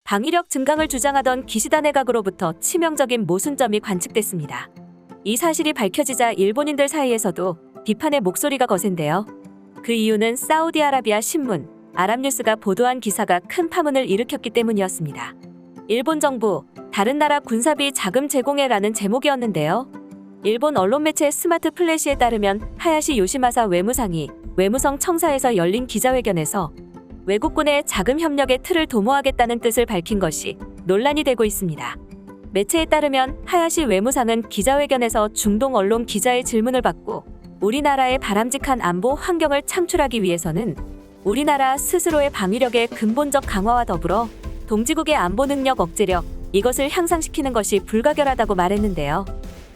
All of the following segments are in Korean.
방위력 증강을 주장하던 기시다 내각으로부터 치명적인 모순점이 관측됐습니다. 이 사실이 밝혀지자 일본인들 사이에서도 비판의 목소리가 거센데요. 그 이유는 사우디아라비아 신문 아랍뉴스가 보도한 기사가 큰 파문을 일으켰기 때문이었습니다. 일본 정부, 다른 나라 군사비 자금 제공해라는 제목이었는데요. 일본 언론 매체 스마트 플래시에 따르면 하야시 요시마사 외무상이 외무성 청사에서 열린 기자회견에서 외국군의 자금 협력의 틀을 도모하겠다는 뜻을 밝힌 것이 논란이 되고 있습니다. 매체에 따르면 하야시 외무상은 기자회견에서 중동 언론 기자의 질문을 받고 우리나라의 바람직한 안보 환경을 창출하기 위해서는 우리나라 스스로의 방위력의 근본적 강화와 더불어 동지국의 안보 능력 억제력, 이것을 향상시키는 것이 불가결하다고 말했는데요.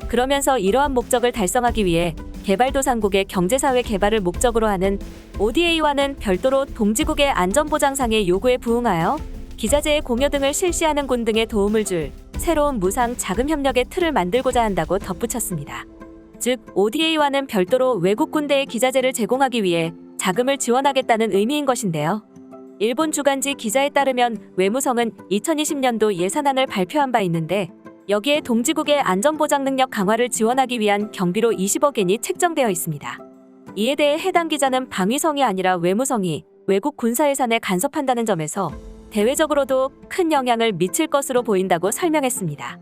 그러면서 이러한 목적을 달성하기 위해 개발도상국의 경제사회 개발을 목적으로 하는 ODA와는 별도로 동지국의 안전보장상의 요구에 부응하여 기자재의 공여 등을 실시하는 군 등에 도움을 줄 새로운 무상 자금 협력의 틀을 만들고자 한다고 덧붙였습니다. 즉, ODA와는 별도로 외국 군대의 기자재를 제공하기 위해 자금을 지원하겠다는 의미인 것인데요. 일본 주간지 기자에 따르면 외무성은 2020년도 예산안을 발표한 바 있는데 여기에 동지국의 안전보장 능력 강화를 지원하기 위한 경비로 20억 엔이 책정되어 있습니다. 이에 대해 해당 기자는 방위성이 아니라 외무성이 외국 군사 예산에 간섭한다는 점에서 대외적으로도 큰 영향을 미칠 것으로 보인다고 설명했습니다.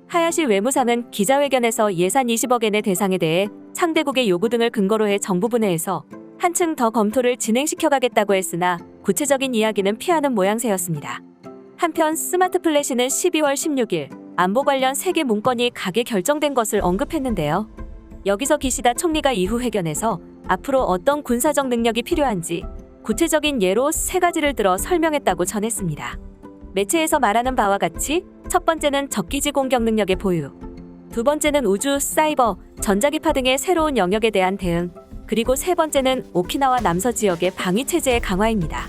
하야시 외무상은 기자회견에서 예산 20억 엔의 대상에 대해 상대국의 요구 등을 근거로 해 정부부 내에서 한층 더 검토를 진행시켜가겠다고 했으나 구체적인 이야기는 피하는 모양새였습니다. 한편 스마트 플래시는 12월 16일 안보 관련 세계 문건이 가게 결정된 것을 언급했는데요. 여기서 기시다 총리가 이후 회견에서 앞으로 어떤 군사적 능력이 필요한지 구체적인 예로 3가지를 들어 설명했다고 전했습니다. 매체에서 말하는 바와 같이 첫 번째는 적기지 공격 능력의 보유, 두 번째는 우주, 사이버, 전자기파 등의 새로운 영역에 대한 대응, 그리고 세 번째는 오키나와 남서 지역의 방위체제의 강화입니다.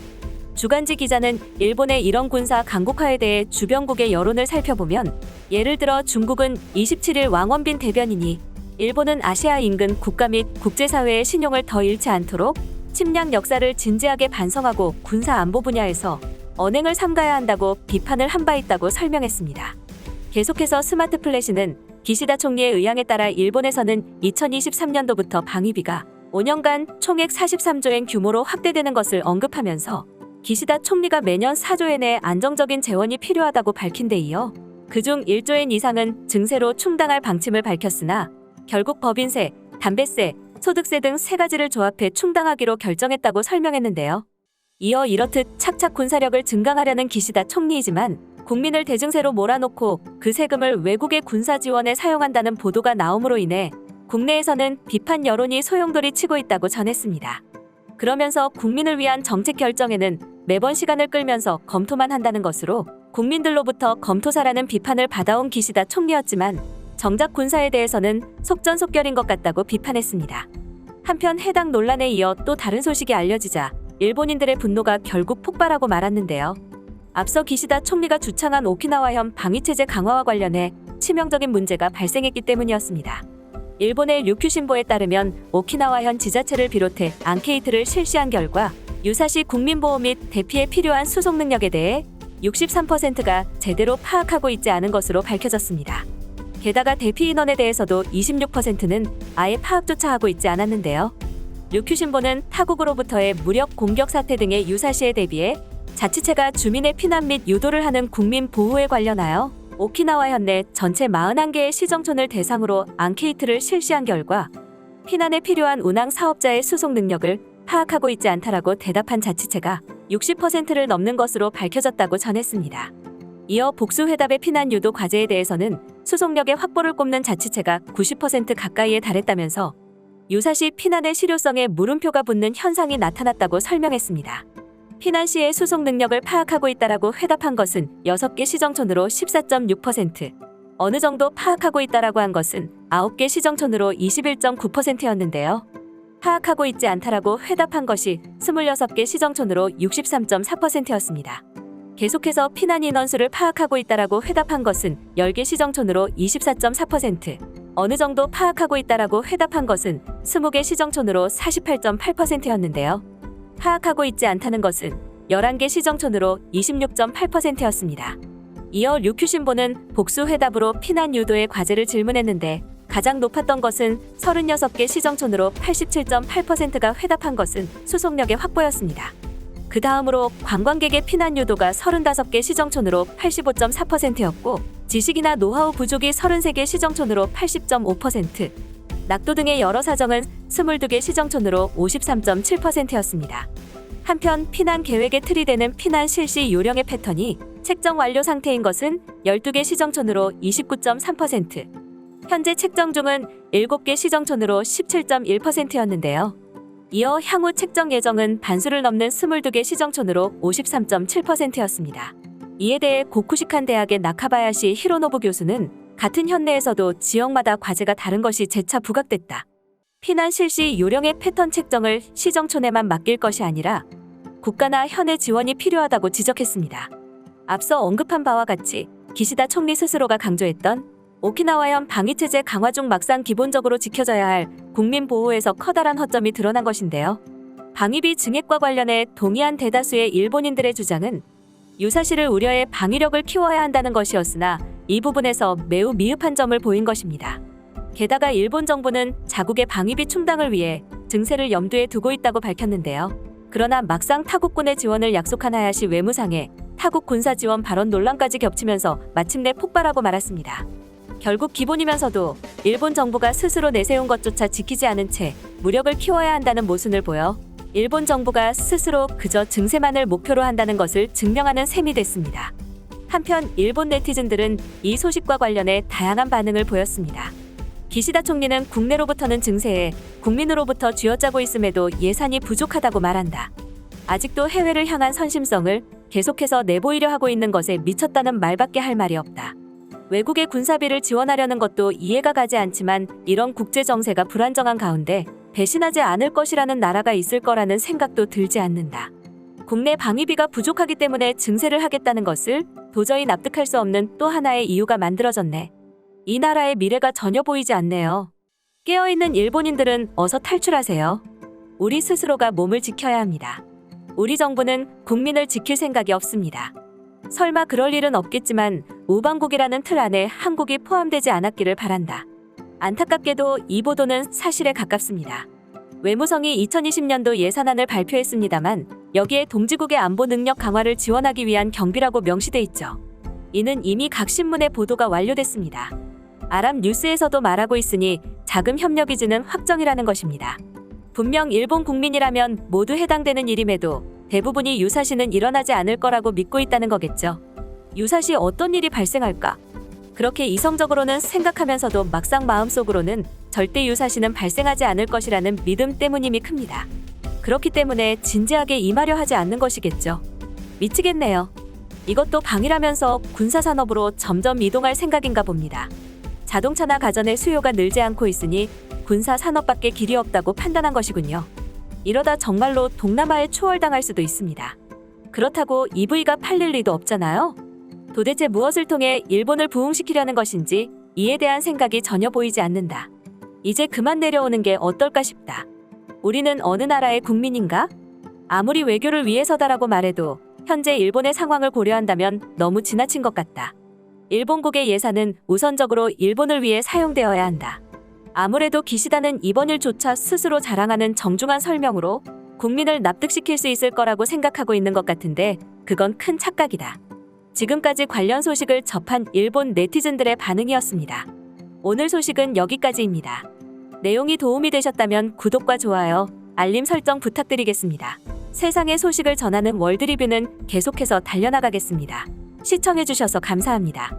주간지 기자는 일본의 이런 군사 강국화에 대해 주변국의 여론을 살펴보면 예를 들어 중국은 27일 왕원빈 대변인이 일본은 아시아 인근 국가 및 국제사회의 신용을 더 잃지 않도록 침략 역사를 진지하게 반성하고 군사 안보 분야에서 언행을 삼가야 한다고 비판을 한 바 있다고 설명했습니다. 계속해서 스마트 플래시는 기시다 총리의 의향에 따라 일본에서는 2023년도부터 방위비가 5년간 총액 43조엔 규모로 확대되는 것을 언급하면서 기시다 총리가 매년 4조엔의 안정적인 재원이 필요하다고 밝힌 데 이어 그중 1조엔 이상은 증세로 충당할 방침을 밝혔으나 결국 법인세, 담배세, 소득세 등 3가지를 조합해 충당하기로 결정했다고 설명했는데요. 이어 이렇듯 착착 군사력을 증강하려는 기시다 총리이지만 국민을 대증세로 몰아놓고 그 세금을 외국의 군사 지원에 사용한다는 보도가 나옴으로 인해 국내에서는 비판 여론이 소용돌이 치고 있다고 전했습니다. 그러면서 국민을 위한 정책 결정에는 매번 시간을 끌면서 검토만 한다는 것으로 국민들로부터 검토사라는 비판을 받아온 기시다 총리였지만 정작 군사에 대해서는 속전속결인 것 같다고 비판했습니다. 한편 해당 논란에 이어 또 다른 소식이 알려지자 일본인들의 분노가 결국 폭발하고 말았는데요. 앞서 기시다 총리가 주창한 오키나와현 방위체제 강화와 관련해 치명적인 문제가 발생했기 때문이었습니다. 일본의 류큐신보에 따르면 오키나와현 지자체를 비롯해 앙케이트를 실시한 결과 유사시 국민보호 및 대피에 필요한 수송 능력에 대해 63%가 제대로 파악하고 있지 않은 것으로 밝혀졌습니다. 게다가 대피 인원에 대해서도 26%는 아예 파악조차 하고 있지 않았는데요. 류큐신보는 타국으로부터의 무력 공격 사태 등의 유사시에 대비해 자치체가 주민의 피난 및 유도를 하는 국민 보호에 관련하여 오키나와현 내 전체 41개의 시정촌을 대상으로 앙케이트를 실시한 결과 피난에 필요한 운항 사업자의 수송 능력을 파악하고 있지 않다라고 대답한 자치체가 60%를 넘는 것으로 밝혀졌다고 전했습니다. 이어 복수회답의 피난 유도 과제에 대해서는 수송력의 확보를 꼽는 자치체가 90% 가까이에 달했다면서 유사시 피난의 실효성에 물음표가 붙는 현상이 나타났다고 설명했습니다. 피난 시의 수송 능력을 파악하고 있다라고 회답한 것은 6개 시정촌으로 14.6%, 어느 정도 파악하고 있다라고 한 것은 9개 시정촌으로 21.9%였는데요. 파악하고 있지 않다라고 회답한 것이 26개 시정촌으로 63.4%였습니다. 계속해서 피난 인원수를 파악하고 있다라고 회답한 것은 10개 시정촌으로 24.4%, 어느 정도 파악하고 있다라고 회답한 것은 20개 시정촌으로 48.8%였는데요. 파악하고 있지 않다는 것은 11개 시정촌으로 26.8%였습니다. 이어 류큐신보는 복수 회답으로 피난 유도의 과제를 질문했는데 가장 높았던 것은 36개 시정촌으로 87.8%가 회답한 것은 수속력의 확보였습니다. 그 다음으로 관광객의 피난 유도가 35개 시정촌으로 85.4%였고 지식이나 노하우 부족이 33개 시정촌으로 80.5%, 낙도 등의 여러 사정은 22개 시정촌으로 53.7%였습니다. 한편 피난 계획의 틀이 되는 피난 실시 요령의 패턴이 책정 완료 상태인 것은 12개 시정촌으로 29.3%, 현재 책정 중은 7개 시정촌으로 17.1%였는데요. 이어 향후 책정 예정은 반수를 넘는 22개 시정촌으로 53.7%였습니다. 이에 대해 고쿠시칸 대학의 나카바야시 히로노부 교수는 같은 현내에서도 지역마다 과제가 다른 것이 재차 부각됐다. 피난 실시 요령의 패턴 책정을 시정촌에만 맡길 것이 아니라 국가나 현의 지원이 필요하다고 지적했습니다. 앞서 언급한 바와 같이 기시다 총리 스스로가 강조했던 오키나와현 방위체제 강화 중 막상 기본적으로 지켜져야 할 국민 보호에서 커다란 허점이 드러난 것인데요. 방위비 증액과 관련해 동의한 대다수의 일본인들의 주장은 유사시를 우려해 방위력을 키워야 한다는 것이었으나 이 부분에서 매우 미흡한 점을 보인 것입니다. 게다가 일본 정부는 자국의 방위비 충당을 위해 증세를 염두에 두고 있다고 밝혔는데요. 그러나 막상 타국군의 지원을 약속한 하야시 외무상의 타국 군사 지원 발언 논란까지 겹치면서 마침내 폭발하고 말았습니다. 결국 기본이면서도 일본 정부가 스스로 내세운 것조차 지키지 않은 채 무력을 키워야 한다는 모순을 보여 일본 정부가 스스로 그저 증세만을 목표로 한다는 것을 증명하는 셈이 됐습니다. 한편 일본 네티즌들은 이 소식과 관련해 다양한 반응을 보였습니다. 기시다 총리는 국내로부터는 증세에 국민으로부터 쥐어짜고 있음에도 예산이 부족하다고 말한다. 아직도 해외를 향한 선심성을 계속해서 내보이려 하고 있는 것에 미쳤다는 말밖에 할 말이 없다. 외국의 군사비를 지원하려는 것도 이해가 가지 않지만 이런 국제 정세가 불안정한 가운데 배신하지 않을 것이라는 나라가 있을 거라는 생각도 들지 않는다. 국내 방위비가 부족하기 때문에 증세를 하겠다는 것을 도저히 납득할 수 없는 또 하나의 이유가 만들어졌네. 이 나라의 미래가 전혀 보이지 않네요. 깨어있는 일본인들은 어서 탈출하세요. 우리 스스로가 몸을 지켜야 합니다. 우리 정부는 국민을 지킬 생각이 없습니다. 설마 그럴 일은 없겠지만 우방국이라는 틀 안에 한국이 포함되지 않았기를 바란다. 안타깝게도 이 보도는 사실에 가깝습니다. 외무성이 2020년도 예산안을 발표했습니다만 여기에 동지국의 안보 능력 강화를 지원하기 위한 경비라고 명시돼 있죠. 이는 이미 각 신문의 보도가 완료됐습니다. 아랍 뉴스에서도 말하고 있으니 자금 협력 이지는 확정이라는 것입니다. 분명 일본 국민이라면 모두 해당되는 일임에도 대부분이 유사시는 일어나지 않을 거라고 믿고 있다는 거겠죠. 유사시 어떤 일이 발생할까? 그렇게 이성적으로는 생각하면서도 막상 마음속으로는 절대 유사시는 발생하지 않을 것이라는 믿음 때문임이 큽니다. 그렇기 때문에 진지하게 임하려 하지 않는 것이겠죠. 미치겠네요. 이것도 방위라면서 군사산업으로 점점 이동할 생각인가 봅니다. 자동차나 가전의 수요가 늘지 않고 있으니 군사산업밖에 길이 없다고 판단한 것이군요. 이러다 정말로 동남아에 추월당할 수도 있습니다. 그렇다고 EV가 팔릴 리도 없잖아요. 도대체 무엇을 통해 일본을 부흥시키려는 것인지 이에 대한 생각이 전혀 보이지 않는다. 이제 그만 내려오는 게 어떨까 싶다. 우리는 어느 나라의 국민인가? 아무리 외교를 위해서다라고 말해도 현재 일본의 상황을 고려한다면 너무 지나친 것 같다. 일본국의 예산은 우선적으로 일본을 위해 사용되어야 한다. 아무래도 기시다는 이번 일조차 스스로 자랑하는 정중한 설명으로 국민을 납득시킬 수 있을 거라고 생각하고 있는 것 같은데 그건 큰 착각이다. 지금까지 관련 소식을 접한 일본 네티즌들의 반응이었습니다. 오늘 소식은 여기까지입니다. 내용이 도움이 되셨다면 구독과 좋아요, 알림 설정 부탁드리겠습니다. 세상의 소식을 전하는 월드리뷰는 계속해서 달려나가겠습니다. 시청해주셔서 감사합니다.